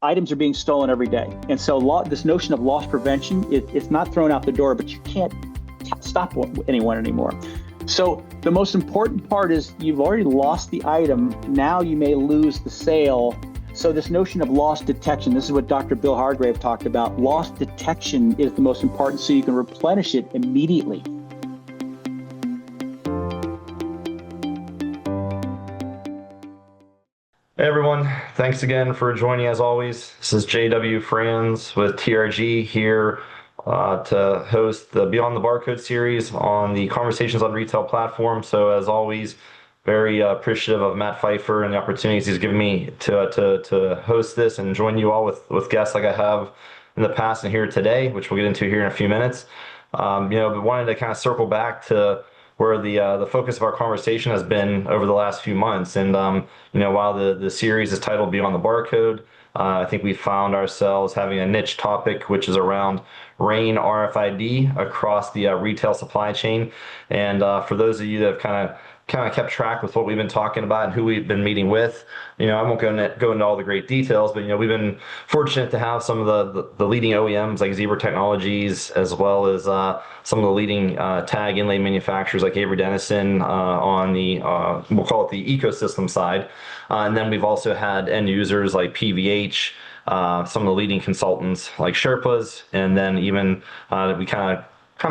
items are being stolen every day. And so this notion of loss prevention, it's not thrown out the door, but you can't stop anyone anymore. So the most important part is you've already lost the item. Now you may lose the sale. So this notion of loss detection, this is what Dr. Bill Hargrave talked about. Loss detection is the most important so you can replenish it immediately. Hey everyone, thanks again for joining as always. This is JW Franz with TRG here to host the Beyond the Barcode series on the Conversations on Retail platform. So as always, very appreciative of Matt Pfeiffer and the opportunities he's given me to host this and join you all with guests like I have in the past and here today, which we'll get into here in a few minutes. But wanted to kind of circle back to where the focus of our conversation has been over the last few months. And while the series is titled Beyond the Barcode, I think we found ourselves having a niche topic, which is around RAIN RFID across the retail supply chain. And for those of you that have kind of kept track with what we've been talking about and who we've been meeting with, I won't go into all the great details, but we've been fortunate to have some of the leading OEMs like Zebra Technologies, as well as some of the leading tag inlay manufacturers like Avery Dennison on the we'll call it the ecosystem side, and then we've also had end users like PVH, some of the leading consultants like Sherpas, and then even we kind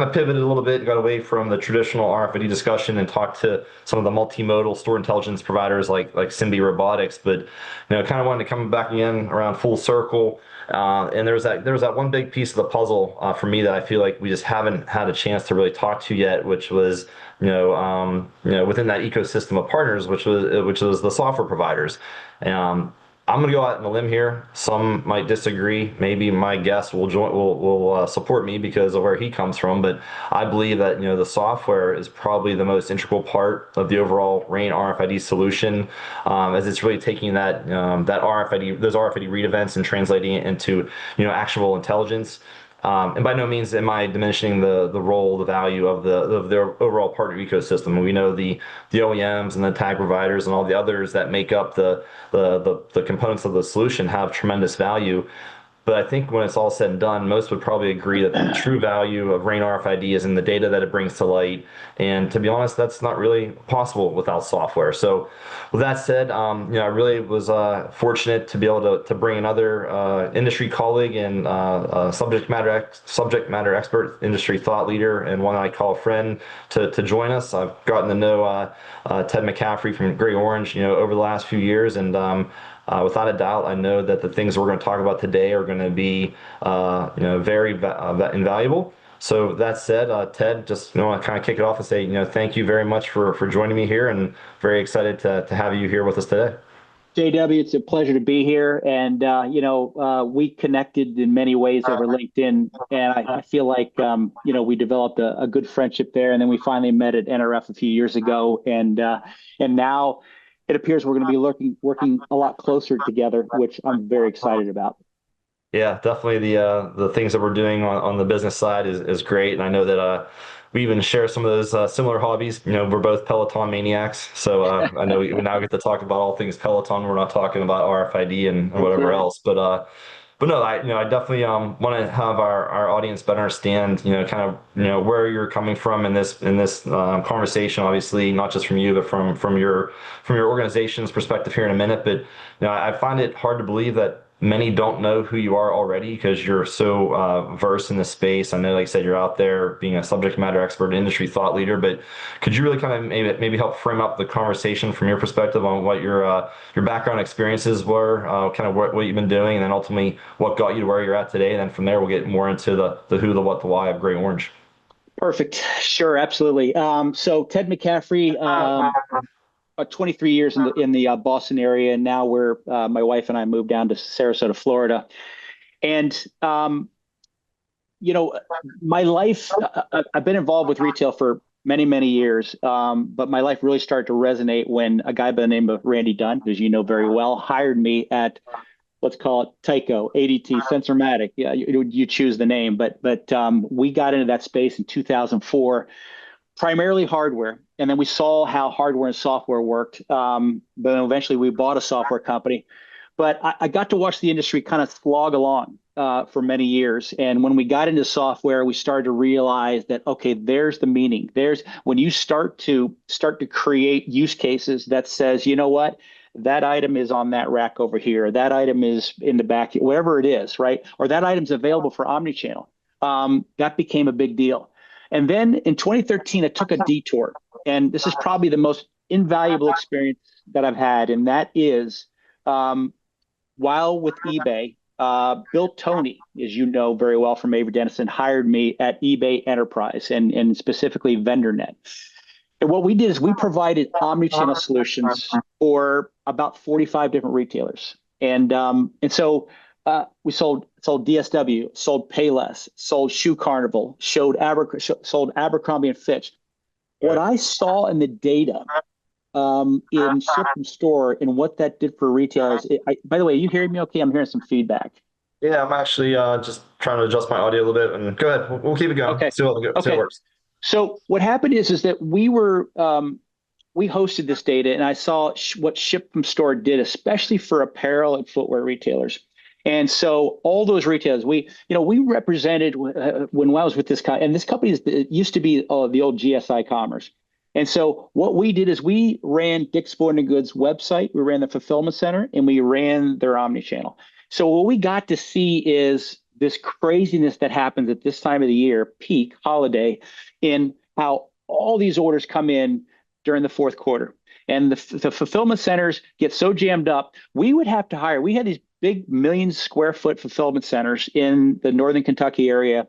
of pivoted a little bit, got away from the traditional RFID discussion and talked to some of the multimodal store intelligence providers like Simbi Robotics, but kind of wanted to come back again around full circle. And there's that one big piece of the puzzle for me that I feel like we just haven't had a chance to really talk to yet, which was within that ecosystem of partners, which was the software providers. I'm going to go out on a limb here. Some might disagree. Maybe my guest will support me because of where he comes from. But I believe that the software is probably the most integral part of the overall RAIN RFID solution, as it's really taking that those RFID read events and translating it into actionable intelligence. And by no means am I diminishing the role, the value of their overall partner ecosystem. And we know the OEMs and the tag providers and all the others that make up the components of the solution have tremendous value. But I think when it's all said and done, most would probably agree that the true value of RAIN RFID is in the data that it brings to light. And to be honest, that's not really possible without software. So with that said, I really was fortunate to be able to bring another industry colleague and subject matter expert, industry thought leader, and one I call a friend to join us. I've gotten to know Ted McCaffrey from GreyOrange, over the last few years, and without a doubt, I know that the things we're going to talk about today are going to be, very invaluable. So that said, Ted, just want to kind of kick it off and say, thank you very much for joining me here, and very excited to have you here with us today. JW, it's a pleasure to be here. And, we connected in many ways over LinkedIn. And I feel like, we developed a good friendship there. And then we finally met at NRF a few years ago. And now it appears we're going to be working a lot closer together, which I'm very excited about. Yeah, definitely the things that we're doing on the business side is great. And I know that we even share some of those similar hobbies. We're both Peloton maniacs. So I know we now get to talk about all things Peloton. We're not talking about RFID and whatever else. But no, I definitely want to have our audience better understand, where you're coming from in this conversation. Obviously, not just from you, but from your organization's perspective here in a minute. But I find it hard to believe that many don't know who you are already because you're so versed in this space. I know, like I said, you're out there being a subject matter expert, industry thought leader, but could you really kind of maybe help frame up the conversation from your perspective on what your background experiences were, kind of what you've been doing, and then ultimately what got you to where you're at today? And then from there, we'll get more into the who, the what, the why of GreyOrange. Perfect. Sure. Absolutely. So Ted McCaffrey, about 23 years in the Boston area, and now my wife and I moved down to Sarasota, Florida. And my life, I've been involved with retail for many, many years, but my life really started to resonate when a guy by the name of Randy Dunn, as you know very well, hired me at, let's call it Tyco, ADT, Sensormatic. Yeah, you choose the name, but we got into that space in 2004. Primarily hardware, and then we saw how hardware and software worked. But then eventually we bought a software company. but I got to watch the industry kind of slog along for many years. And when we got into software, we started to realize that, okay, there's the meaning. There's when you start to create use cases that says, you know what, that item is on that rack over here. That item is in the back, wherever it is, right? Or that item's available for omni-channel. That became a big deal. And then in 2013, I took a detour. And this is probably the most invaluable experience that I've had. And that is while with eBay, Bill Toney, as you know very well from Avery Dennison, hired me at eBay Enterprise and specifically VendorNet. And what we did is we provided omni-channel solutions for about 45 different retailers. And so we sold DSW, sold Payless, sold Shoe Carnival, sold Abercrombie and Fitch. What I saw in the data in ship from store and what that did for retailers. By the way, you hearing me okay? I'm hearing some feedback. Yeah, I'm actually just trying to adjust my audio a little bit. And go ahead, we'll keep it going. Okay. See what it works. So what happened is that we hosted this data, and I saw what ship from store did, especially for apparel and footwear retailers. And so all those retailers, we represented when I was with this company, and this company used to be the old GSI Commerce. And so what we did is we ran Dick's Sporting Goods website, we ran the fulfillment center, and we ran their omni-channel. So what we got to see is this craziness that happens at this time of the year, peak holiday, in how all these orders come in during the fourth quarter. And the fulfillment centers get so jammed up, we would have to hire. We had these big 1 million square foot fulfillment centers in the Northern Kentucky area.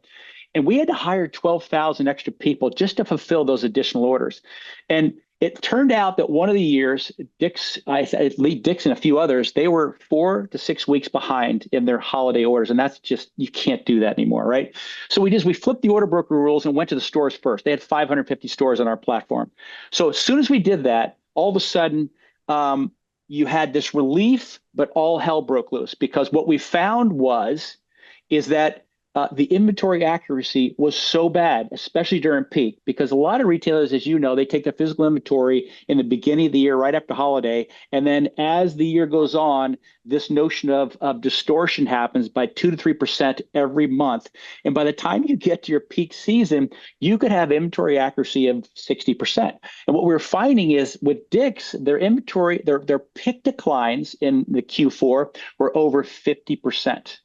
And we had to hire 12,000 extra people just to fulfill those additional orders. And it turned out that one of the years, Dick's and a few others, they were 4 to 6 weeks behind in their holiday orders. And that's just, you can't do that anymore, right? So we flipped the order broker rules and went to the stores first. They had 550 stores on our platform. So as soon as we did that, all of a sudden, you had this relief, but all hell broke loose, because what we found is that the inventory accuracy was so bad, especially during peak, because a lot of retailers, as you know, they take the physical inventory in the beginning of the year, right after holiday. And then as the year goes on, this notion of distortion happens by 2 to 3% every month. And by the time you get to your peak season, you could have inventory accuracy of 60%. And what we're finding is with Dick's, their inventory, their pick declines in the Q4 were over 50%.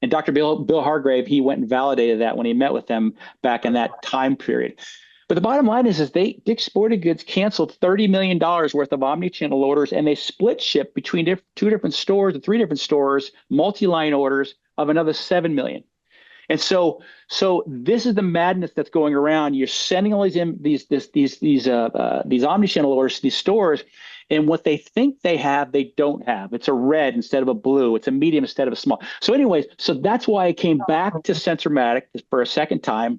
And Dr. Bill Hargrave, he went and validated that when he met with them back in that time period. But the bottom line is Dick's Sporting Goods canceled $30 million worth of omni-channel orders, and they split ship between 2 different stores or 3 different stores, multi-line orders of another 7 million. And so this is the madness that's going around. You're sending all these omni-channel orders to these stores, and what they think they have, they don't have. It's a red instead of a blue. It's a medium instead of a small. So anyways, so that's why I came back to Sensormatic for a second time.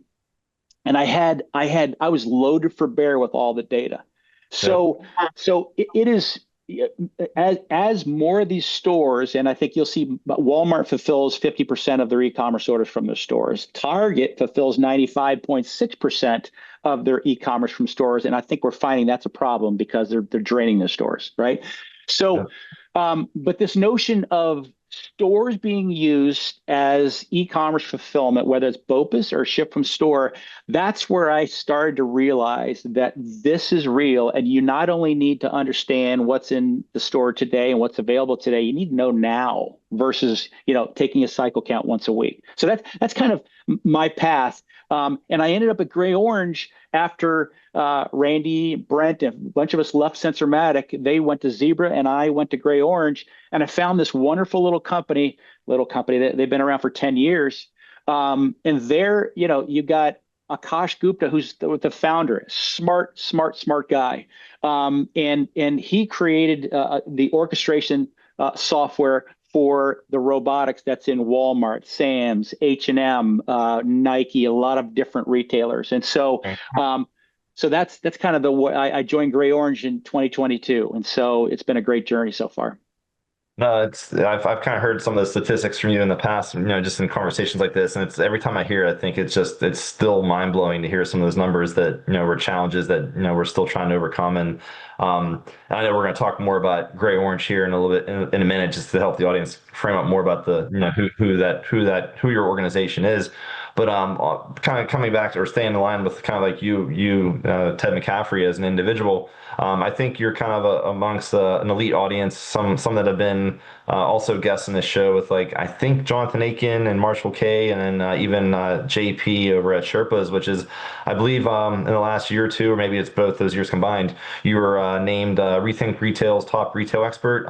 And I was loaded for bear with all the data. So it is, as more of these stores, and I think you'll see Walmart fulfills 50% of their e-commerce orders from their stores. Target fulfills 95.6% of their e-commerce from stores. And I think we're finding that's a problem because they're draining their stores, right? So, but this notion of stores being used as e-commerce fulfillment, whether it's BOPUS or ship from store, that's where I started to realize that this is real. And you not only need to understand what's in the store today and what's available today, you need to know now versus, taking a cycle count once a week. So that's kind of my path. And I ended up at GreyOrange after Randy, Brent, and a bunch of us left Sensormatic. They went to Zebra and I went to GreyOrange, and I found this wonderful little company. They've been around for 10 years. And there, you got Akash Gupta, who's the founder, smart guy. And he created the orchestration software for the robotics that's in Walmart, Sam's, H&M, Nike, a lot of different retailers. And so so that's kind of I joined GreyOrange in 2022. And so it's been a great journey so far. No, I've kind of heard some of the statistics from you in the past, just in conversations like this, and it's every time I hear it, I think it's still mind blowing to hear some of those numbers that were challenges that we're still trying to overcome. And I know we're going to talk more about GreyOrange here in a little bit in a minute, just to help the audience frame up more about the who your organization is. But kind of coming back or staying in line with kind of like Ted McCaffrey as an individual. I think you're kind of amongst an elite audience. Some that have been also guests in this show with like I think Jonathan Aiken and Marshall K, and then even JP over at Sherpas, which is I believe in the last year or two, or maybe it's both those years combined. You were named Rethink Retail's top retail expert.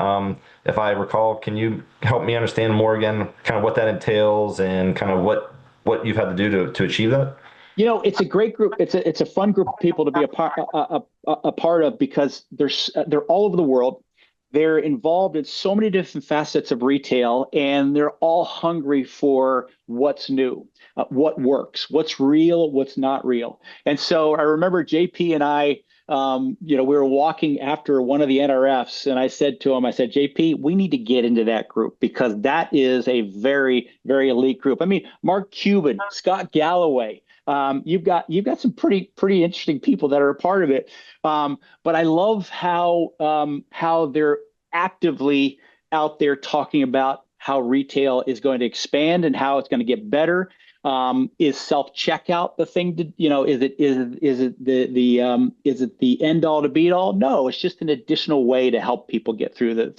If I recall, can you help me understand more again, kind of what that entails and kind of what you've had to do to achieve that? It's a great group. It's a fun group of people to be a part of because they're all over the world. They're involved in so many different facets of retail, and they're all hungry for what's new, what works, what's real, what's not real. And so I remember JP and I, we were walking after one of the NRFs, and I said to him, I said, JP, we need to get into that group because that is a very, very elite group. I mean, Mark Cuban, Scott Galloway. You've got some pretty interesting people that are a part of it. But I love how they're actively out there talking about how retail is going to expand and how it's going to get better. Is self checkout the thing to is it the end all to beat all? No, it's just an additional way to help people get through the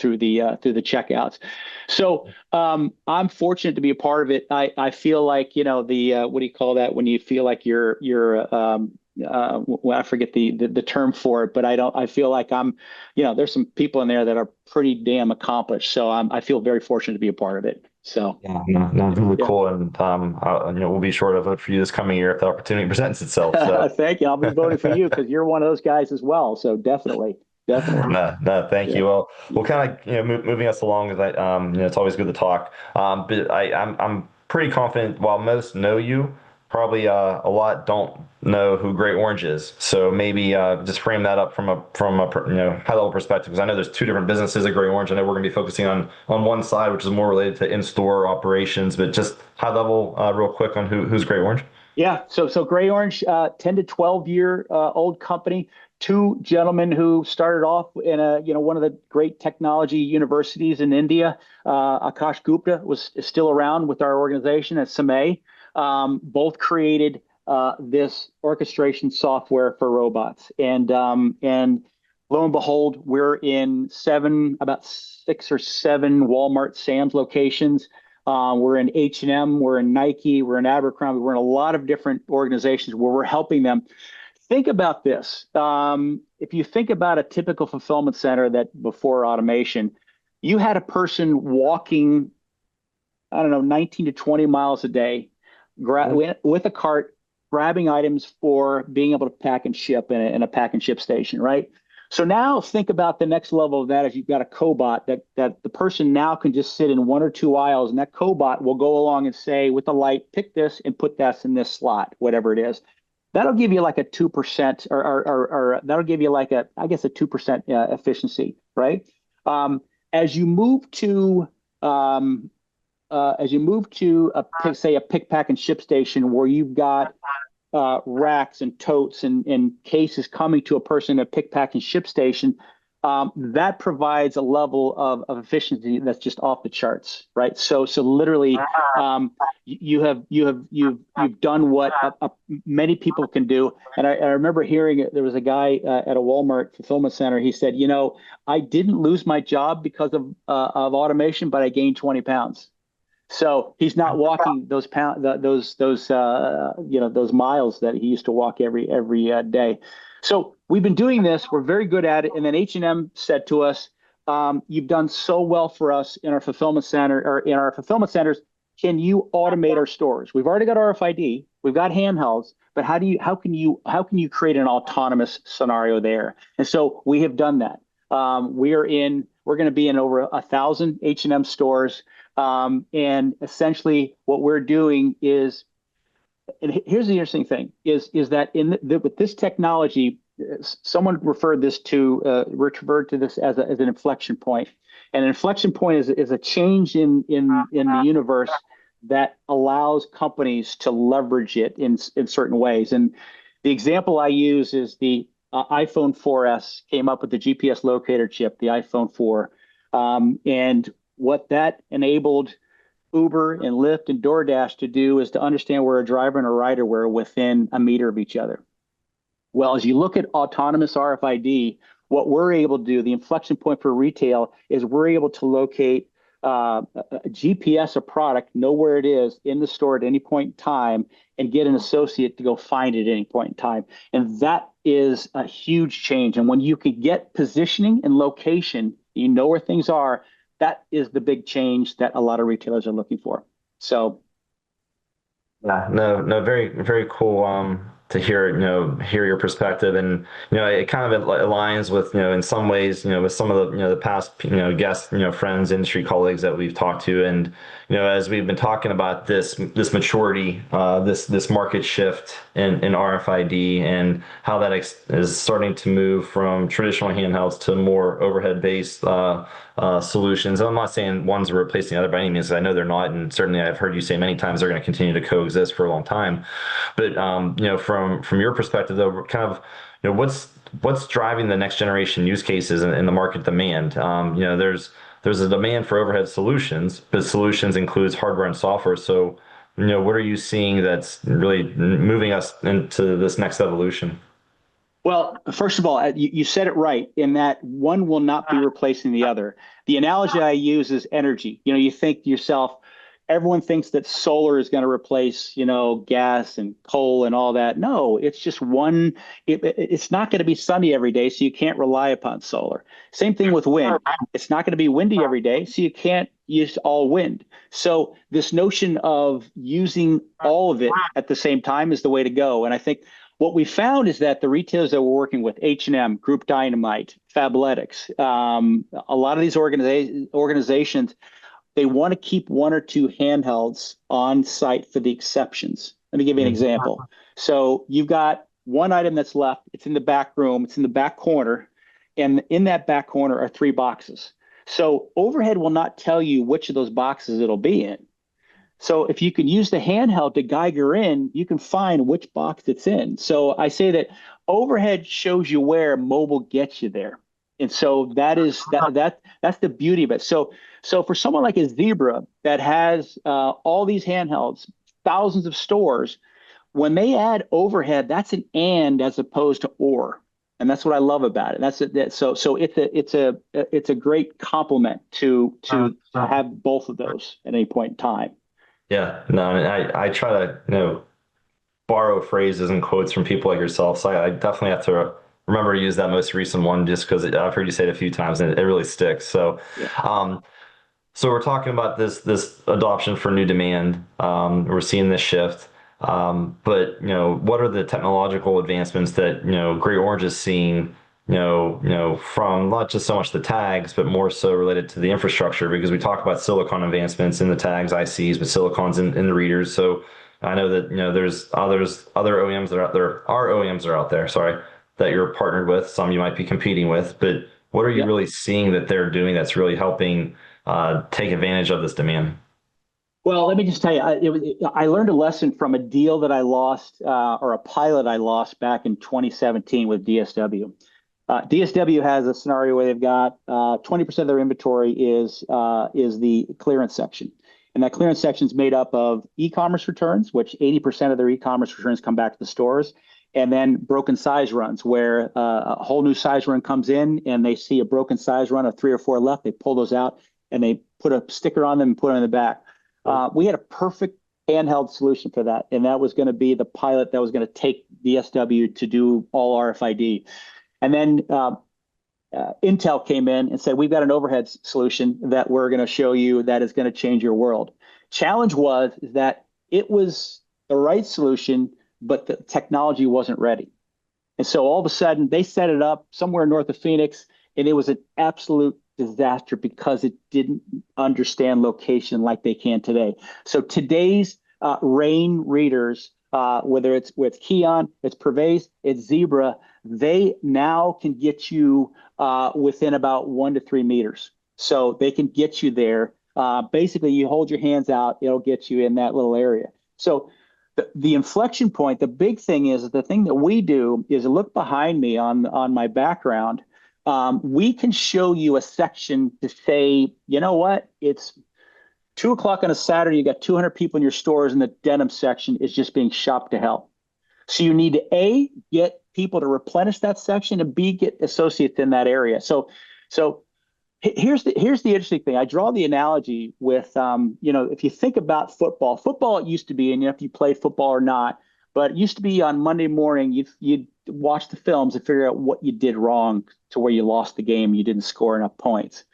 checkouts. So I'm fortunate to be a part of it. I feel like the what do you call that when you feel like you're well, I forget the term for it, but I feel like there's some people in there that are pretty damn accomplished. So I feel very fortunate to be a part of it. So Yeah, no, really yeah. cool, and we'll be sure to vote for you this coming year if the opportunity presents itself. So, Thank you. I'll be voting for you because you're one of those guys as well. So definitely, definitely. no, thank Yeah. you. Well, we'll kind of moving us along as it's always good to talk. But I'm pretty confident while most know you, probably a lot don't know who GreyOrange is. So maybe just frame that up from a high level perspective, because I know there's two different businesses at GreyOrange. I know we're going to be focusing on one side, which is more related to in-store operations, but just high level, real quick on who's GreyOrange. Yeah. So GreyOrange, 10 to 12 year old company. Two gentlemen who started off in one of the great technology universities in India. Akash Gupta is still around with our organization at SME. Both created this orchestration software for robots, and lo and behold, we're in about 6 or 7 Walmart, Sam's locations. We're in H&M, we're in Nike, we're in Abercrombie, we're in a lot of different organizations where we're helping them. Think about this. If you think about a typical fulfillment center that before automation, you had a person walking, I don't know, 19 to 20 miles a day with a cart, grabbing items for being able to pack and ship in a pack and ship station, right? So now think about the next level of that as you've got a cobot that the person now can just sit in 1 or 2 aisles, and that cobot will go along and say with the light, pick this and put that in this slot, whatever it is. That'll give you like a 2% or that'll give you like I guess a 2% efficiency, right? Um, as you move to say a pick, pack, and ship station where you've got racks and totes and cases coming to a person at a pick, pack, and ship station, that provides a level of efficiency that's just off the charts, right? So literally, you've done what many people can do. And I remember hearing there was a guy at a Walmart fulfillment center. He said, I didn't lose my job because of automation, but I gained 20 pounds. So he's not walking those those miles that he used to walk every day. So we've been doing this. We're very good at it. And then H&M said to us, "You've done so well for us in our fulfillment center or in our fulfillment centers. Can you automate our stores? We've already got RFID, we've got handhelds, but how can you create an autonomous scenario there?" And so we have done that. We're going to be in over 1,000 H&M stores. And essentially what we're doing is, and here's the interesting thing, is that with this technology, someone referred to this as an inflection point. And an inflection point is a change in the universe that allows companies to leverage it in certain ways. And the example I use is the iPhone 4S came up with the GPS locator chip, the iPhone 4. And what that enabled Uber and Lyft and DoorDash to do is to understand where a driver and a rider were within a meter of each other. Well, as you look at autonomous RFID, what we're able to do, the inflection point for retail, is we're able to locate a GPS, a product, know where it is in the store at any point in time, and get an associate to go find it at any point in time. And that is a huge change. And when you can get positioning and location, you know where things are, that is the big change that a lot of retailers are looking for. So, yeah, no, very, very cool. To hear your perspective, and it kind of aligns with in some ways with some of the the past guests, friends, industry colleagues that we've talked to, and as we've been talking about this maturity, this market shift in RFID, and how that is starting to move from traditional handhelds to more overhead based solutions. And I'm not saying one's replacing the other by any means. I know they're not, and certainly I've heard you say many times they're going to continue to coexist for a long time. But from your perspective, though, kind of what's driving the next generation use cases in the market demand? There's a demand for overhead solutions, but solutions includes hardware and software. So what are you seeing that's really moving us into this next evolution? well, first of all, you said it right in that one will not be replacing the other. The analogy I use is energy. You think to yourself, everyone thinks that solar is going to replace, gas and coal and all that. No, it's just one. It's not going to be sunny every day, so you can't rely upon solar. Same thing with wind. It's not going to be windy every day, so you can't use all wind. So this notion of using all of it at the same time is the way to go. And I think what we found is that the retailers that we're working with, H&M, Group Dynamite, Fabletics, a lot of these organizations, they want to keep one or two handhelds on site for the exceptions. Let me give you an example. So you've got one item that's left. It's in the back room. It's in the back corner. And in that back corner are 3 boxes. So overhead will not tell you which of those boxes it'll be in. So if you can use the handheld to Geiger in, you can find which box it's in. So I say that overhead shows you where, mobile gets you there. And so that's the beauty of it. So for someone like a Zebra that has all these handhelds, thousands of stores, when they add overhead, that's an and as opposed to or, and that's what I love about it. So it's a great complement to have both of those at any point in time. Yeah, no, I try to borrow phrases and quotes from people like yourself. So I definitely have to remember to use that most recent one just because I've heard you say it a few times and it really sticks. So, Yeah. so we're talking about this adoption for new demand. We're seeing this shift. But what are the technological advancements that GreyOrange is seeing? From not just so much the tags, but more so related to the infrastructure, because we talk about silicon advancements in the tags, ICs, but silicons in the readers. So I know that there's other OEMs that are out there, our OEMs are out there, sorry, that you're partnered with. Some you might be competing with, but what are you really seeing that they're doing that's really helping take advantage of this demand? Well, let me just tell you, I learned a lesson from a deal that I lost, or a pilot I lost back in 2017 with DSW. DSW has a scenario where they've got 20% of their inventory is the clearance section. And that clearance section is made up of e-commerce returns, which 80% of their e-commerce returns come back to the stores, and then broken size runs, where a whole new size run comes in and they see a broken size run of 3 or 4 left. They pull those out and they put a sticker on them and put it on the back. We had a perfect handheld solution for that, and that was going to be the pilot that was going to take DSW to do all RFID. And then Intel came in and said, we've got an overhead solution that we're going to show you that is going to change your world. Challenge was that it was the right solution, but the technology wasn't ready. And so all of a sudden they set it up somewhere north of Phoenix, and it was an absolute disaster because it didn't understand location like they can today. So today's RAIN readers, whether it's with Keon, it's Pervase, it's Zebra, they now can get you within about 1 to 3 meters. so they can get you there. Basically, you hold your hands out, it'll get you in that little area. So the inflection point, the big thing is the thing that we do is look behind me on my background. We can show you a section to say, you know what, it's 2 o'clock on a Saturday, you got 200 people in your stores, and the denim section is just being shopped to hell. So you need to A, get people to replenish that section, and B, get associates in that area. So here's the interesting thing. I draw the analogy with, if you think about football it used to be, and if you played football or not, but it used to be on Monday morning, you'd watch the films and figure out what you did wrong to where you lost the game, you didn't score enough points.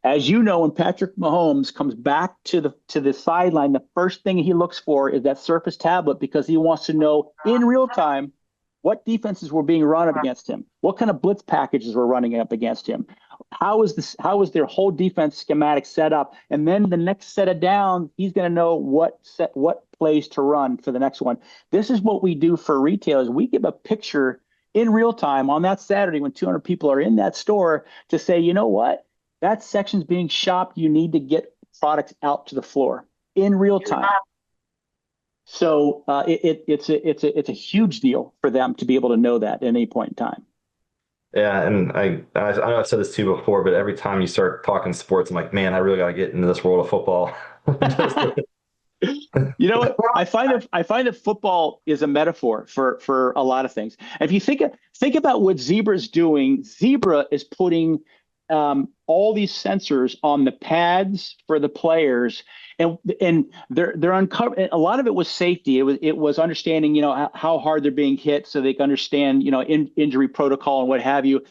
As you know, when Patrick Mahomes comes back to the sideline, the first thing he looks for is that Surface tablet, because he wants to know in real time what defenses were being run up against him, what kind of blitz packages were running up against him, how is their whole defense schematic set up, and then the next set of down, he's going to know what plays to run for the next one. This is what we do for retailers. We give a picture in real time on that Saturday when 200 people are in that store to say, you know what? That section's being shopped. You need to get products out to the floor in real time. So it's a huge deal for them to be able to know that at any point in time. Yeah, and I know I've said this to you before, but every time you start talking sports, I'm like, man, I really got to get into this world of football. You know what? I find that football is a metaphor for a lot of things. If you think about what Zebra's doing, Zebra is putting all these sensors on the pads for the players, and they're uncovering. A lot of it was safety. It was understanding, how hard they're being hit, so they can understand, injury protocol and what have you.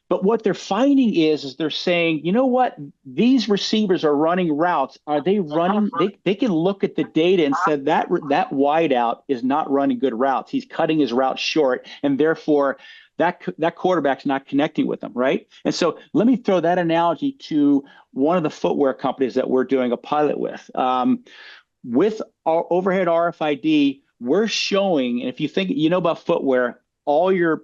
But what they're finding is they're saying, you know what, these receivers are running routes. Are they running? They can look at the data and say that wideout is not running good routes. He's cutting his route short, and therefore that quarterback's not connecting with them, right? And so let me throw that analogy to one of the footwear companies that we're doing a pilot with. With our overhead RFID, we're showing, and if you think about footwear, all your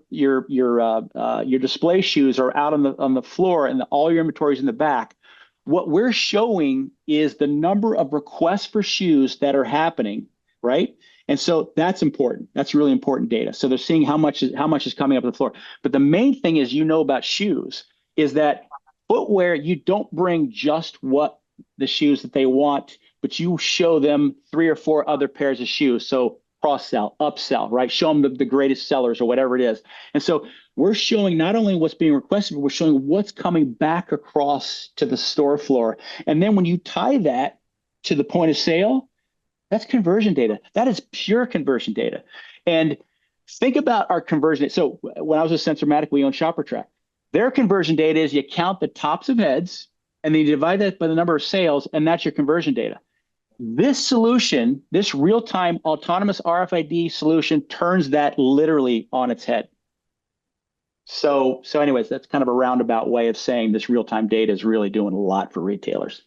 display shoes are out on the floor, and all your inventory is in the back. What we're showing is the number of requests for shoes that are happening, right? And so that's important. That's really important data. So they're seeing how much is coming up on the floor. But the main thing is, about shoes is that footwear, you don't bring just what the shoes that they want, but you show them 3 or 4 other pairs of shoes. So cross-sell, upsell, right? Show them the greatest sellers or whatever it is. And so we're showing not only what's being requested, but we're showing what's coming back across to the store floor. And then when you tie that to the point of sale, that's conversion data. That is pure conversion data. And think about our conversion. So when I was with Sensormatic, we owned ShopperTrack. Their conversion data is you count the tops of heads, and then you divide that by the number of sales, and that's your conversion data. This solution, this real-time autonomous RFID solution, turns that literally on its head. So anyways, that's kind of a roundabout way of saying this real-time data is really doing a lot for retailers.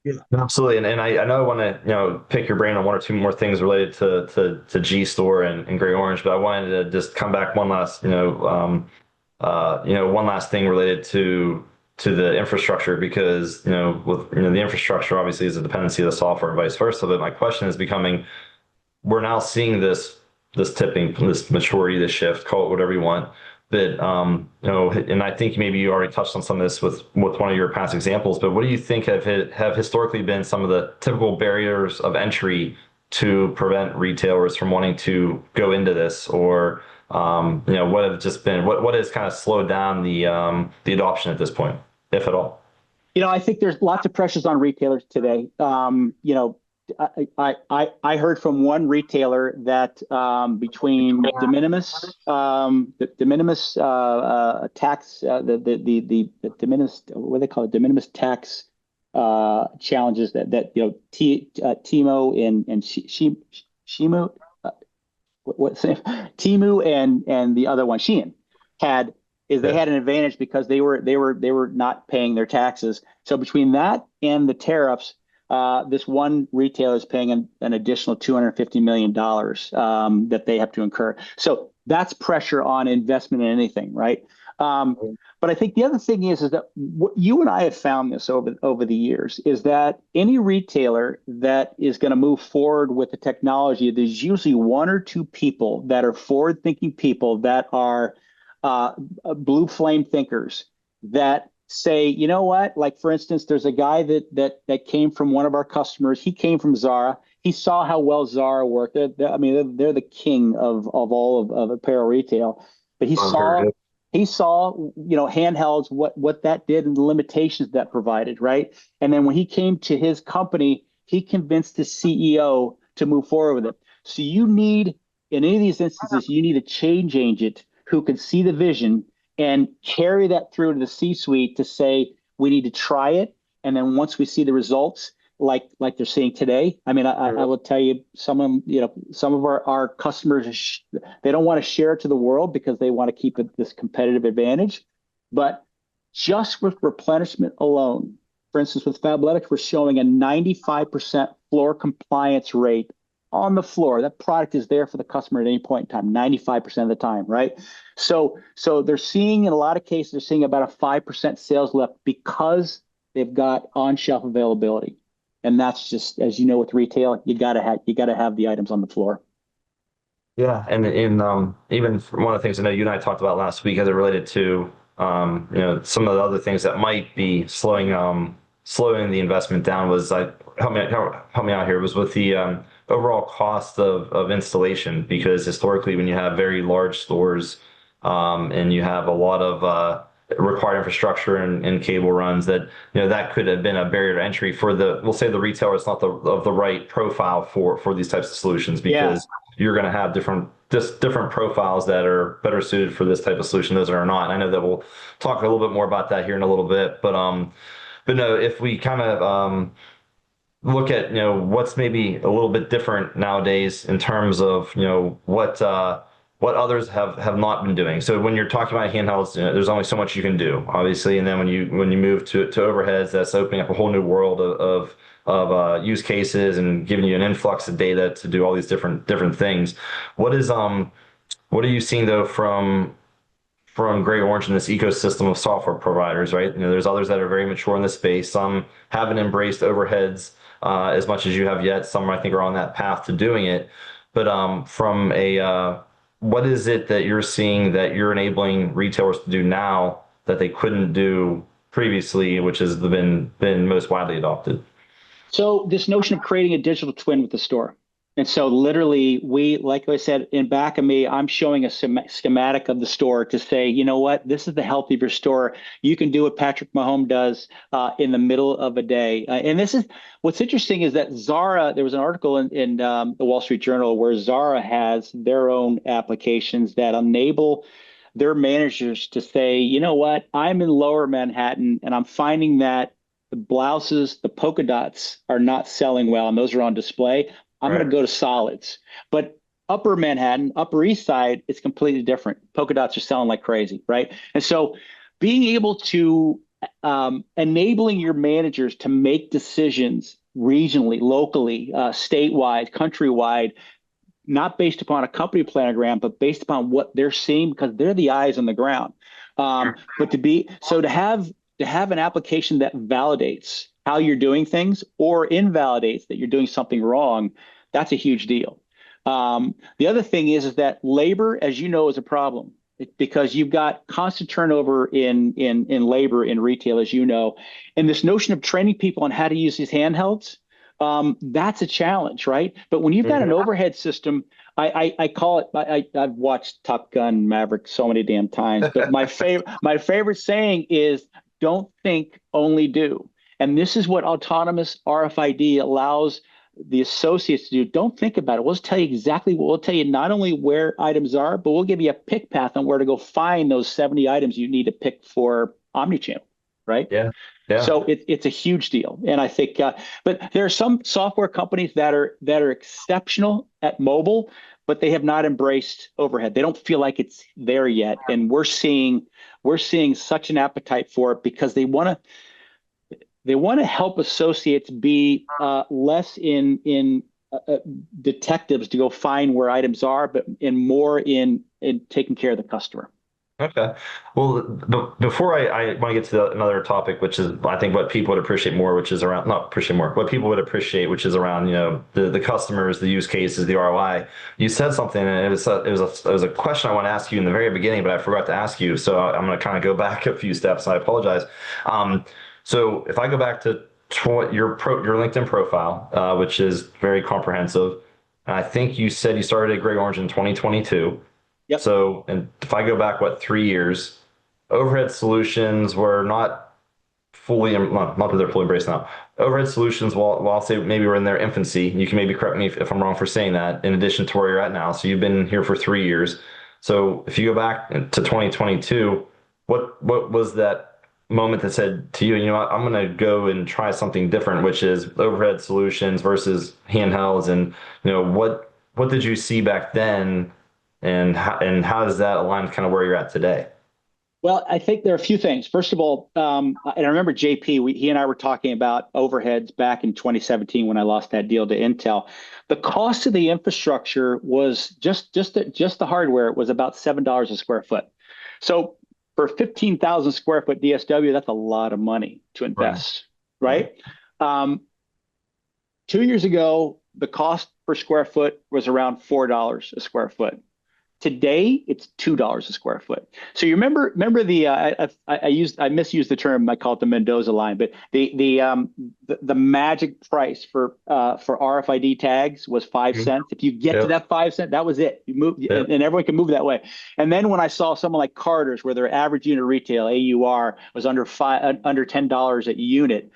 Yeah, absolutely. And I know I want to, pick your brain on 1 or 2 more things related to G Store and GreyOrange, but I wanted to just come back one last, one last thing related to the infrastructure, because, the infrastructure obviously is a dependency of the software and vice versa. But my question is becoming, we're now seeing this tipping, this maturity, this shift, call it whatever you want. But, and I think maybe you already touched on some of this with one of your past examples, but what do you think have historically been some of the typical barriers of entry to prevent retailers from wanting to go into this? Or, what have just been, what has kind of slowed down the adoption at this point, if at all? I think there's lots of pressures on retailers today. I heard from one retailer that between de minimis tax, the de minimis, what do they call it, de minimis tax challenges that Timo and Shimu, what's the name? Temu and the other one, Shein, had. They had an advantage because they were not paying their taxes. So between that and the tariffs, this one retailer is paying an additional $250 million that they have to incur. So that's pressure on investment in anything, right? But I think the other thing is that what you and I have found this over the years is that any retailer that is going to move forward with the technology, there's usually one or two people that are forward-thinking people that are blue flame thinkers that say, you know what? Like for instance, there's a guy that came from one of our customers. He came from Zara. He saw how well Zara worked. I mean, they're the king of all of apparel retail. But he saw, you know, handhelds, what that did and the limitations that provided, right? And then when he came to his company, he convinced the CEO to move forward with it. So you need, in any of these instances, you need a change agent who can see the vision and carry that through to the C-suite to say, we need to try it. And then once we see the results, like they're seeing today, I mean, I will tell you, some of our customers, they don't want to share it to the world because they want to keep this competitive advantage. But just with replenishment alone, for instance, with Fabletics, we're showing a 95% floor compliance rate on the floor. That product is there for the customer at any point in time, 95% of the time, right? So they're seeing, in a lot of cases, they're seeing about a 5% sales lift because they've got on-shelf availability. And that's just, as you know, with retail, you gotta have the items on the floor. Yeah, and even one of the things I know you and I talked about last week as it related to some of the other things that might be slowing the investment down was help me out here, was with the overall cost of installation, because historically when you have very large stores and you have a lot of required infrastructure and cable runs, that that could have been a barrier to entry for we'll say the retailer is not of the right profile for these types of solutions, because you're going to have different profiles that are better suited for this type of solution, those that are not. And I know that we'll talk a little bit more about that here in a little bit, but no, if we kind of look at what's maybe a little bit different nowadays in terms of what others have not been doing. So when you're talking about handhelds, there's only so much you can do, obviously, and then when you move to overheads, that's opening up a whole new world of use cases and giving you an influx of data to do all these different things. What are you seeing though from GreyOrange in this ecosystem of software providers, right? There's others that are very mature in this space. Some haven't embraced overheads as much as you have yet. Some, I think, are on that path to doing it. But from what is it that you're seeing that you're enabling retailers to do now that they couldn't do previously, which has been most widely adopted? So this notion of creating a digital twin with the store. And so literally like I said, in back of me, I'm showing a schematic of the store to say, you know what, this is the health of your store. You can do what Patrick Mahomes does in the middle of a day. And this is, what's interesting is that Zara, there was an article in the Wall Street Journal where Zara has their own applications that enable their managers to say, you know what, I'm in Lower Manhattan and I'm finding that the blouses, the polka dots are not selling well, and those are on display. I'm going to go to solids. But Upper Manhattan, Upper East Side, it's completely different. Polka dots are selling like crazy, right? And so being able to enabling your managers to make decisions regionally, locally, statewide, countrywide, not based upon a company planogram, but based upon what they're seeing, because they're the eyes on the ground. But to have an application that validates how you're doing things or invalidates that you're doing something wrong, that's a huge deal. The other thing is that labor, as you know, is a problem because you've got constant turnover in labor in retail, as you know, and this notion of training people on how to use these handhelds, that's a challenge, right? But when you've got an overhead system, I call it. I've watched Top Gun Maverick so many damn times, but my favorite saying is, "Don't think, only do." And this is what autonomous RFID allows the associates to do. Don't think about it. We'll just tell you exactly what we'll tell you, not only where items are, but we'll give you a pick path on where to go find those 70 items you need to pick for omni-channel, right? Yeah. So it's a huge deal. And I think, but there are some software companies that are exceptional at mobile, but they have not embraced overhead. They don't feel like it's there yet. And we're seeing such an appetite for it because they want to help associates be less in detectives to go find where items are, but more in taking care of the customer. Okay. Well, before I want to get to another topic, which is I think what people would appreciate more, which is around not appreciate more, what people would appreciate, which is around the customers, the use cases, the ROI. You said something, and it was a question I want to ask you in the very beginning, but I forgot to ask you. So I'm going to kind of go back a few steps. I apologize. Um, so if I go back to your LinkedIn profile, which is very comprehensive, and I think you said you started at GreyOrange in 2022. Yep. So, and if I go back, what, 3 years, overhead solutions were not fully, not that they're fully embraced now. Overhead solutions, while I'll say maybe we're in their infancy, you can maybe correct me if I'm wrong for saying that, in addition to where you're at now. So you've been here for 3 years. So if you go back to 2022, what was that moment that said to you, you know what, I'm going to go and try something different, which is overhead solutions versus handhelds, and what did you see back then, and how does that align with kind of where you're at today? Well, I think there are a few things. First of all, and I remember JP, he and I were talking about overheads back in 2017 when I lost that deal to Intel. The cost of the infrastructure was just the hardware was about $7 a square foot. So for 15,000 square foot DSW, that's a lot of money to Right. invest, Right. right? Um, 2 years ago, the cost per square foot was around $4 a square foot. Today, it's $2 a square foot. So you remember the I misused the term. I call it the Mendoza line, but the magic price for RFID tags was five Mhm. cents. If you get to Yep. that 5 cent, that was it. You move, Yep. and everyone can move that way. And then when I saw someone like Carter's, where their average unit retail AUR was under $10 a unit,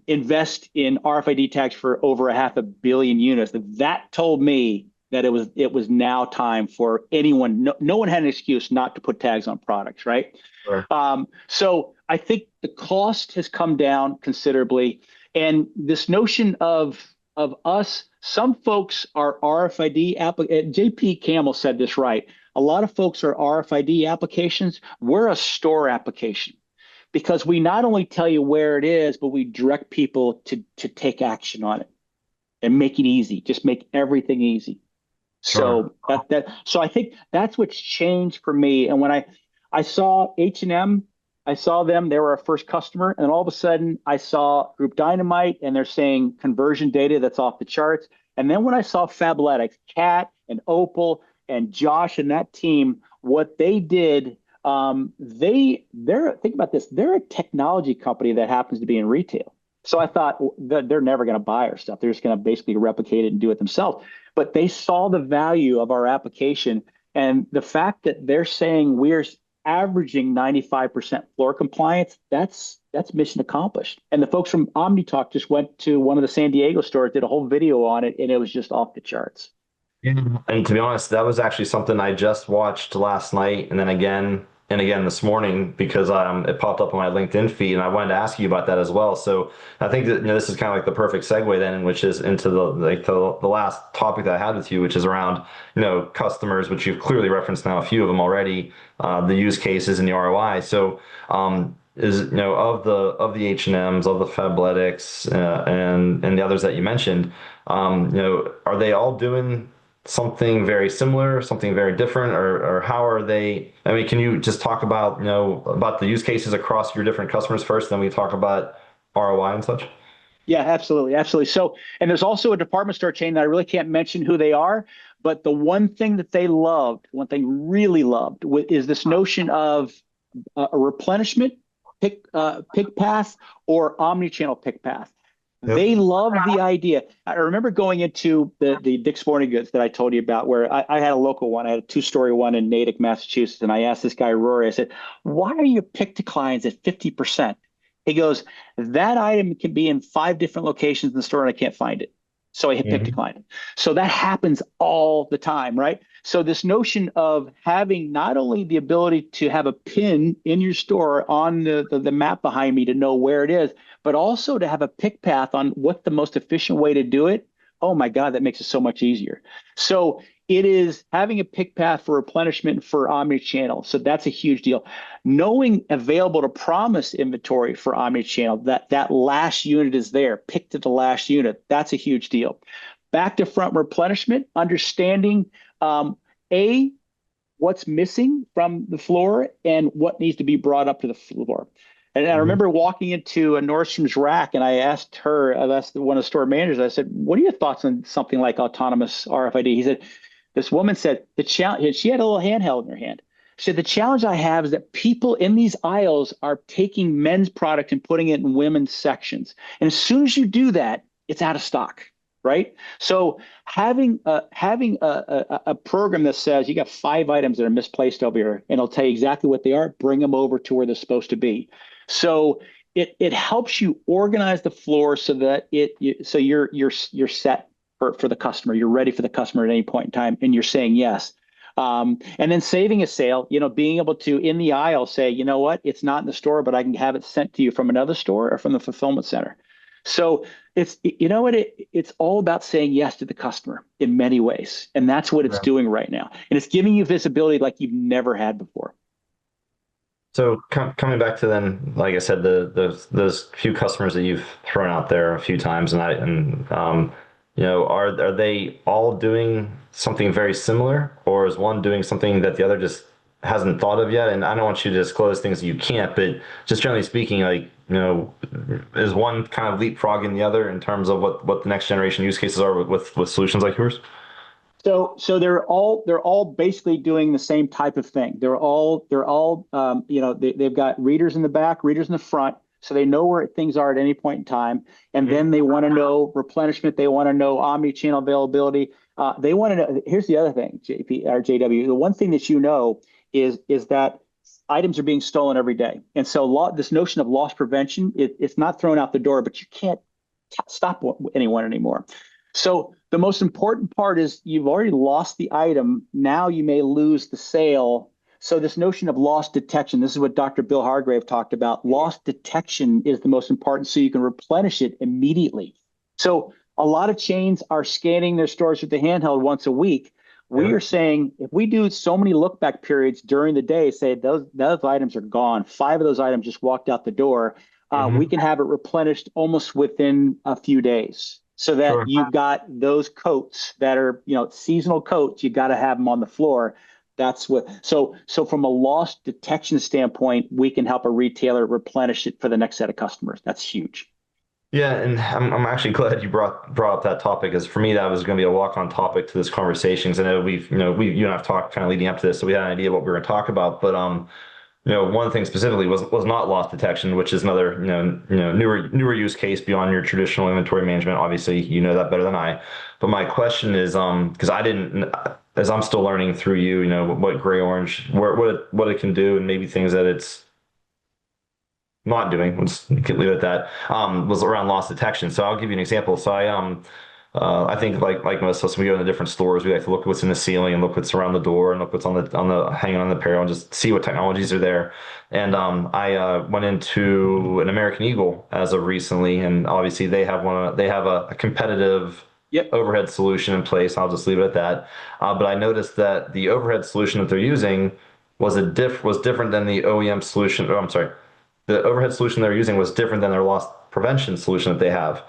invest in RFID tags for over 500 million units. That told me that it was now time for anyone. No one had an excuse not to put tags on products, right? Sure. So I think the cost has come down considerably, and this notion of us. Some folks are RFID JP Campbell said this right. A lot of folks are RFID applications. We're a store application because we not only tell you where it is, but we direct people to take action on it and make it easy. Just make everything easy. Sure. So I think that's what's changed for me. And when I saw H&M, I saw them, they were our first customer, and all of a sudden I saw Group Dynamite and they're saying conversion data that's off the charts. And then when I saw Fabletics, Kat and Opal and Josh and that team, what they did, they're think about this, they're a technology company that happens to be in retail. So I thought that they're never going to buy our stuff. They're just going to basically replicate it and do it themselves. But they saw the value of our application, and the fact that they're saying we're averaging 95% floor compliance, that's mission accomplished. And the folks from OmniTalk just went to one of the San Diego stores, did a whole video on it, and it was just off the charts. Yeah. And to be honest, that was actually something I just watched last night, and then again and again this morning, because it popped up on my LinkedIn feed, and I wanted to ask you about that as well. So I think that this is kind of like the perfect segue then, which is into the last topic that I had with you, which is around customers, which you've clearly referenced now a few of them already, the use cases and the ROI. So is of the H&Ms, of the Fabletics, and the others that you mentioned, are they all doing something very similar, something very different, or how are they? I mean, can you just talk about about the use cases across your different customers first, then we talk about ROI and such? Yeah, absolutely, absolutely. So, and there's also a department store chain that I really can't mention who they are, but the one thing that they loved, one thing really loved, is this notion of a replenishment pick path or omni-channel pick path. Yep. They loved the idea. I remember going into the Dick's Sporting Goods that I told you about, where I had a local one. I had a two-story one in Natick, Massachusetts, and I asked this guy Rory. I said, "Why are your pick declines at 50%?" He goes, "That item can be in 5 different locations in the store, and I can't find it." So I hit pick Mhm. decline. So that happens all the time, right? So this notion of having not only the ability to have a pin in your store on the map behind me to know where it is, but also to have a pick path on what's the most efficient way to do it. Oh my God, that makes it so much easier. So it is having a pick path for replenishment for omni-channel. So that's a huge deal. Knowing available to promise inventory for omni-channel, that last unit is there, picked at the last unit. That's a huge deal. Back to front replenishment, understanding a what's missing from the floor and what needs to be brought up to the floor. And I Mhm. remember walking into a Nordstrom's rack, and I asked one of the store managers, I said, what are your thoughts on something like autonomous RFID? He said, this woman said, the challenge, she had a little handheld in her hand. She said, the challenge I have is that people in these aisles are taking men's product and putting it in women's sections. And as soon as you do that, it's out of stock, right? So having a program that says you got 5 items that are misplaced over here, and it'll tell you exactly what they are, bring them over to where they're supposed to be. So it helps you organize the floor so that you're set for the customer. You're ready for the customer at any point in time, and you're saying yes. And then saving a sale, being able to in the aisle say, you know what, it's not in the store, but I can have it sent to you from another store or from the fulfillment center. So it's all about saying yes to the customer in many ways, and that's what it's Yeah. doing right now, and it's giving you visibility like you've never had before. So coming back to then, like I said, those few customers that you've thrown out there a few times, are they all doing something very similar, or is one doing something that the other just hasn't thought of yet? And I don't want you to disclose things that you can't, but just generally speaking, is one kind of leapfrogging the other in terms of what the next generation use cases are with solutions like yours? So they're all basically doing the same type of thing. They've got readers in the back, readers in the front, so they know where things are at any point in time. And then they want to know replenishment. They want to know omni-channel availability. They want to know. Here's the other thing, JP or JW. The one thing that is that items are being stolen every day, and so this notion of loss prevention, it's not thrown out the door, but you can't stop anyone anymore. So the most important part is you've already lost the item. Now you may lose the sale. So this notion of loss detection, this is what Dr. Bill Hargrave talked about. Loss detection is the most important so you can replenish it immediately. So a lot of chains are scanning their stores with the handheld once a week. We Yeah. are saying if we do so many look back periods during the day, say those items are gone, 5 of those items just walked out the door, we Hmm. can have it replenished almost within a few days so that Sure. you've got those coats that are, seasonal coats, you got to have them on the floor. So from a loss detection standpoint, we can help a retailer replenish it for the next set of customers. That's huge. Yeah, and I'm actually glad you brought up that topic, because for me that was going to be a walk-on topic to this conversation. Because I know you and I've talked kind of leading up to this, so we had an idea what we were going to talk about. But one thing specifically was not loss detection, which is another newer use case beyond your traditional inventory management. Obviously, you know that better than I. But my question is, because I didn't, as I'm still learning through what GreyOrange, what it can do, and maybe things that it's not doing, let's leave it at that, was around loss detection. So I'll give you an example. So I think like most of us, we go into different stores, we like to look what's in the ceiling and look what's around the door and look what's on the hanging on the apparel and just see what technologies are there. And I went into an American Eagle as of recently, and obviously they have a competitive Yep. overhead solution in place. I'll just leave it at that. But I noticed that the overhead solution that they're using was different than the OEM solution. Oh, I'm sorry, the overhead solution they're using was different than their loss prevention solution that they have,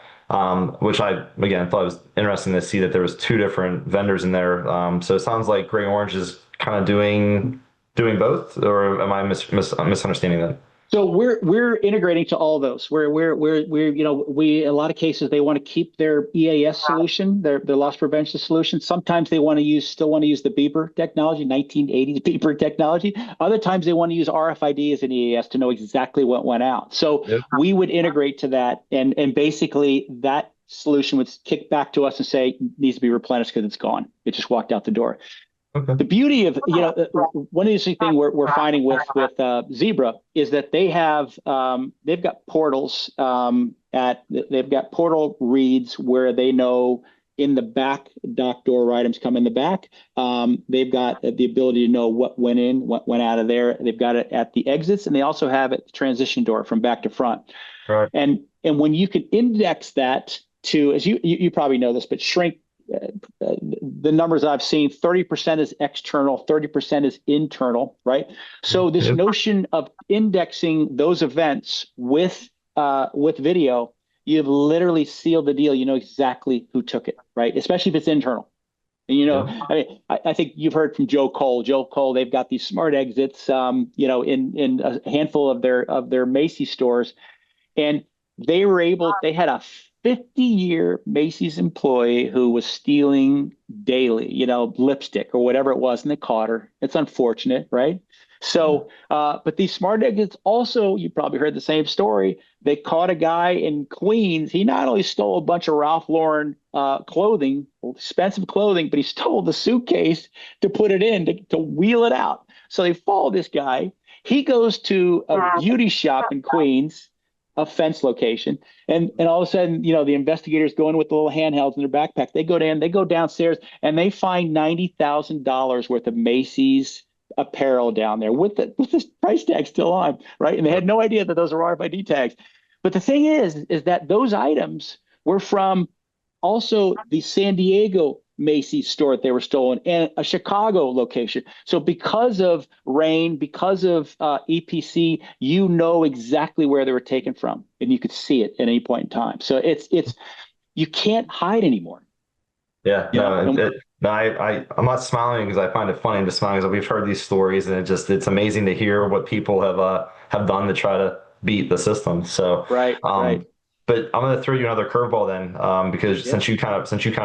which I, again, thought it was interesting to see that there was two different vendors in there. So it sounds like GreyOrange is kind of doing both, or am I misunderstanding that? So we're integrating to all those. We a lot of cases they want to keep their EAS solution, their loss prevention solution. Sometimes they still want to use the beeper technology, 1980s beeper technology. Other times they want to use RFID as an EAS to know exactly what went out. So Yep. we would integrate to that, and basically that solution would kick back to us and say needs to be replenished because it's gone. It just walked out the door. Okay. The beauty of one interesting thing we're finding with Zebra is that they've got portals they've got portal reads where they know in the back dock door items come in the back. They've got the ability to know what went in, what went out of there. They've got it at the exits, and they also have it at the transition door from back to front. Right. And when you can index that to, as you probably know this, but shrink. The numbers I've seen, 30% is external, 30% is internal, right? So this Yep. notion of indexing those events with video, you've literally sealed the deal. You know exactly who took it, right? Especially if it's internal. And, Yeah. I mean, I think you've heard from Joe Cole. Joe Cole, they've got these smart exits, in a handful of their Macy's stores, and they had a 50-year Macy's employee who was stealing daily, lipstick or whatever it was, and they caught her. It's unfortunate, right? So, but these smart exits also, you probably heard the same story. They caught a guy in Queens. He not only stole a bunch of Ralph Lauren clothing, expensive clothing, but he stole the suitcase to put it in to wheel it out. So they follow this guy. He goes to a beauty shop in Queens, a fence location, and all of a sudden, the investigators go in with the little handhelds in their backpack. They go downstairs, and they find $90,000 worth of Macy's apparel down there with this price tag still on, right? And they had no idea that those are RFID tags. But the thing is that those items were from also the San Diego Macy's store that they were stolen, and a Chicago location. So because of RAIN, because of EPC, you know exactly where they were taken from, and you could see it at any point in time. So it's you can't hide anymore. Yeah, You know, no, no, I'm not smiling because I find it funny. I'm just smiling because we've heard these stories, and it's amazing to hear what people have done to try to beat the system. So, right, right. but I'm going to throw you another curveball then, because Yeah. since you kind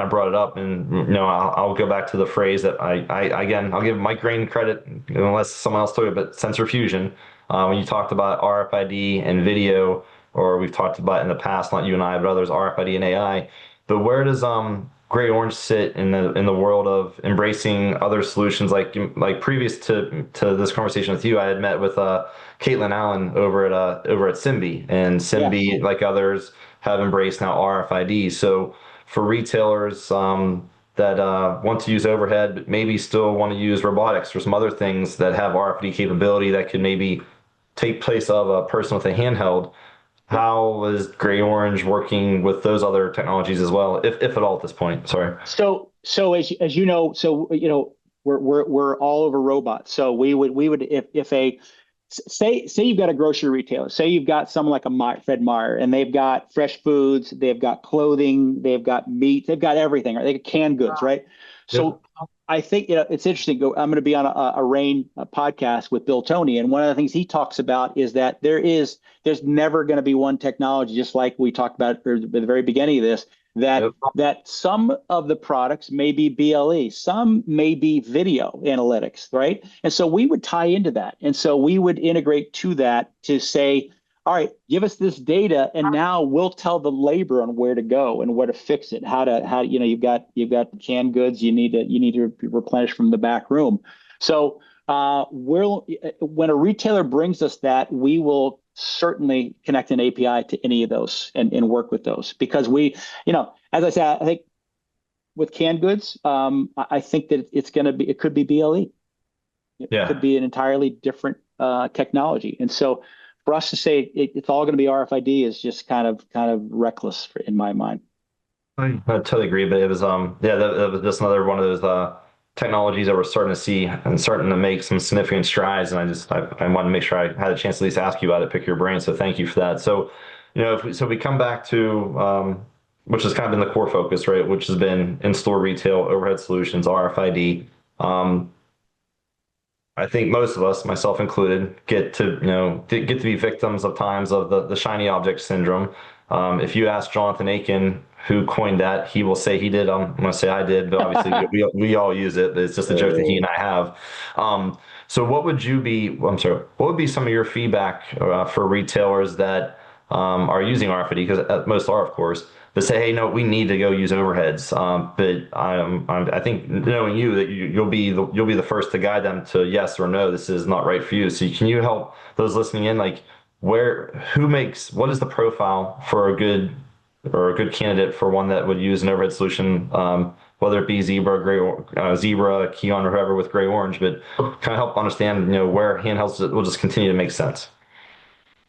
of brought it up, and I'll go back to the phrase that I again I'll give Mike Grain credit unless someone else took it, but sensor fusion. When you talked about RFID and video, or we've talked about in the past, not you and I, but others, RFID and AI. But where does GreyOrange sit in the world of embracing other solutions? Like previous to this conversation with you, I had met with Caitlin Allen over at Simbi, and Yeah. Simbi, like others, have embraced now RFID. So for retailers that want to use overhead, but maybe still want to use robotics or some other things that have RFID capability that could maybe take place of a person with a handheld, Yep. how is GreyOrange working with those other technologies as well, if at all at this point? Sorry. So as you know, we're all over robots. So we would if a say you've got a grocery retailer, say you've got someone like Fred Meyer, and they've got fresh foods, they've got clothing, they've got meat, they've got everything, right? They got canned goods, right? Yep. So I think it's interesting. I'm going to be on a RAIN podcast with Bill Toney, and one of the things he talks about is that there's never going to be one technology, just like we talked about at the very beginning of this, that Yep. that some of the products may be BLE, some may be video analytics, right? And so we would tie into that. And so we would integrate to that to say, all right, give us this data, and now we'll tell the labor on where to go and where to fix it, how you've got canned goods you need to replenish from the back room. So when a retailer brings us that, we will certainly connect an API to any of those and work with those, because as I said, I think with canned goods, I think that it could be BLE. It could Yeah. be an entirely different technology. And so for us to say it's all going to be RFID is just kind of reckless in my mind. I totally agree, but it was that was just another one of those technologies that we're starting to see and starting to make some significant strides. And I wanted to make sure I had a chance to at least ask you about it, pick your brain. So thank you for that. So, if we come back to which has kind of been the core focus, right? Which has been in-store retail, overhead solutions, RFID. I think most of us, myself included, get to be victims of times of the shiny object syndrome. If you ask Jonathan Aiken who coined that, he will say he did. I'm going to say I did, but obviously we all use it. But it's just a joke that he and I have. So I'm sorry, what would be some of your feedback for retailers that are using RFID? Because most are, of course, but say, hey, no, we need to go use overheads. But I think knowing you that you'll be the first to guide them to yes or no, this is not right for you. So can you help those listening in, like what is the profile for a good candidate for one that would use an overhead solution, whether it be Zebra, Keon, or whoever with GreyOrange, but kind of help understand where handhelds will just continue to make sense.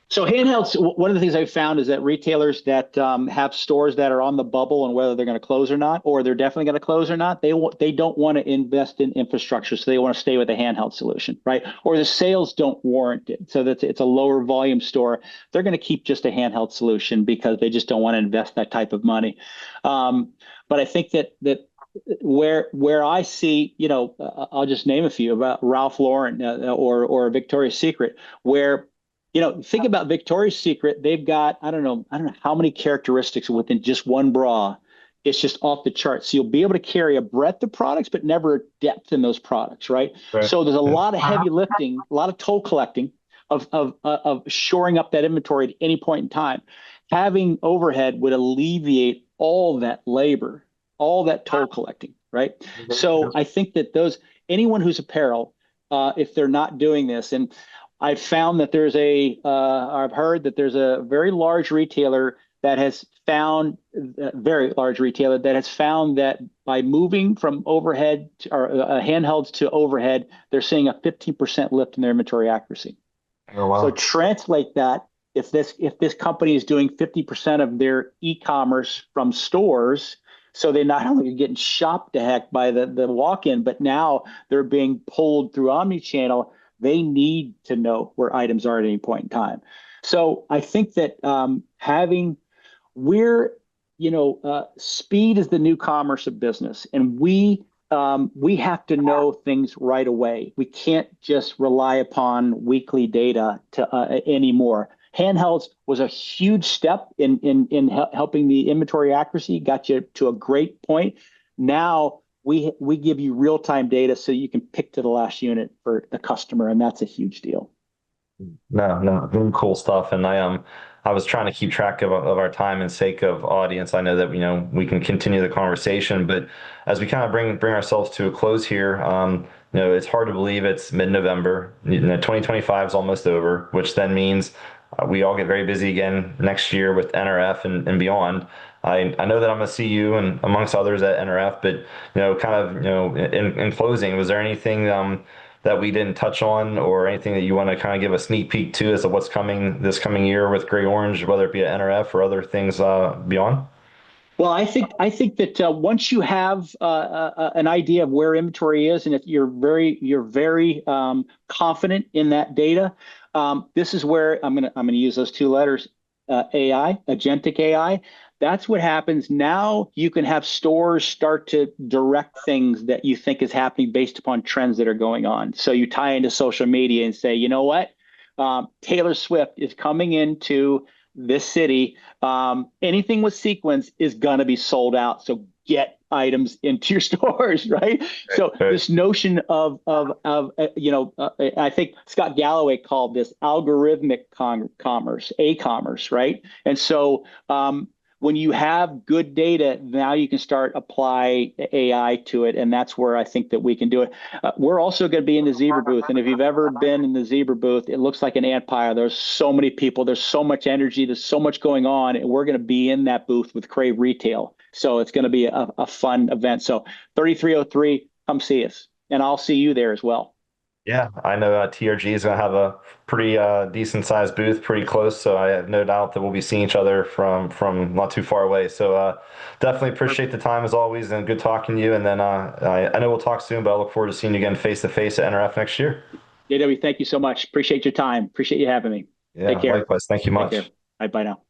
So handhelds, one of the things I've found is that retailers that have stores that are on the bubble and whether they're going to close or not, or they're definitely going to close or not, they don't want to invest in infrastructure, so they want to stay with a handheld solution, right? Or the sales don't warrant it, so that it's a lower volume store. They're going to keep just a handheld solution because they just don't want to invest that type of money. But I think that where I see, I'll just name a few about Ralph Lauren or Victoria's Secret, where, think about Victoria's Secret. They've got, I don't know how many characteristics within just one bra. It's just off the charts. So you'll be able to carry a breadth of products, but never a depth in those products, right? Right. So there's a lot of heavy lifting, a lot of toe collecting of shoring up that inventory at any point in time. Having overhead would alleviate all that labor, all that toll collecting, right? So Mhm. I think that anyone who's apparel, if they're not doing this, and I've found that I've heard that there's a very large retailer that has found, very large retailer that has found that by moving from overhead or handhelds to overhead, they're seeing a 15% lift in their inventory accuracy. Oh, So wow. translate that. If this company is doing 50% of their e-commerce from stores, so they're not only getting shopped to heck by the walk-in, but now they're being pulled through omni-channel. They need to know where items are at any point in time. So I think that having we're speed is the new commerce of business, and we have to know things right away. We can't just rely upon weekly data to anymore. Handhelds was a huge step in helping the inventory accuracy, got you to a great point. Now we give you real time data so you can pick to the last unit for the customer, and that's a huge deal. No, no, really cool stuff. And I was trying to keep track of our time and sake of audience. I know that, we can continue the conversation, but as we kind of bring ourselves to a close here, it's hard to believe it's mid-November. 2025 is almost over, which then means we all get very busy again next year with NRF and beyond. I know that I'm gonna see you and amongst others at NRF, but kind of in closing, was there anything that we didn't touch on, or anything that you want to kind of give a sneak peek to as to what's coming this coming year with GreyOrange, whether it be at NRF or other things beyond? Well, I think that once you have an idea of where inventory is, and if you're very confident in that data, this is where I'm gonna use those two letters, AI, agentic AI. That's what happens now. You can have stores start to direct things that you think is happening based upon trends that are going on. So you tie into social media and say, you know what, Taylor Swift is coming into this city. Anything with sequence is going to be sold out. So get items into your stores, right? So Right. this notion I think Scott Galloway called this algorithmic commerce, a-commerce, right? And so when you have good data, now you can start apply AI to it, and that's where I think that we can do it. We're also going to be in the Zebra booth, and if you've ever been in the Zebra booth, it looks like an ant pile. There's so many people, there's so much energy, there's so much going on, and we're going to be in that booth with Crave Retail. So it's going to be a fun event. So 3303, come see us, and I'll see you there as well. Yeah, I know TRG is going to have a pretty decent sized booth, pretty close. So I have no doubt that we'll be seeing each other from not too far away. So definitely appreciate the time as always, and good talking to you. And then I know we'll talk soon, but I look forward to seeing you again face to face at NRF next year. JW, thank you so much. Appreciate your time. Appreciate you having me. Take Yeah, care. likewise. Thank you Take care. much. Bye now.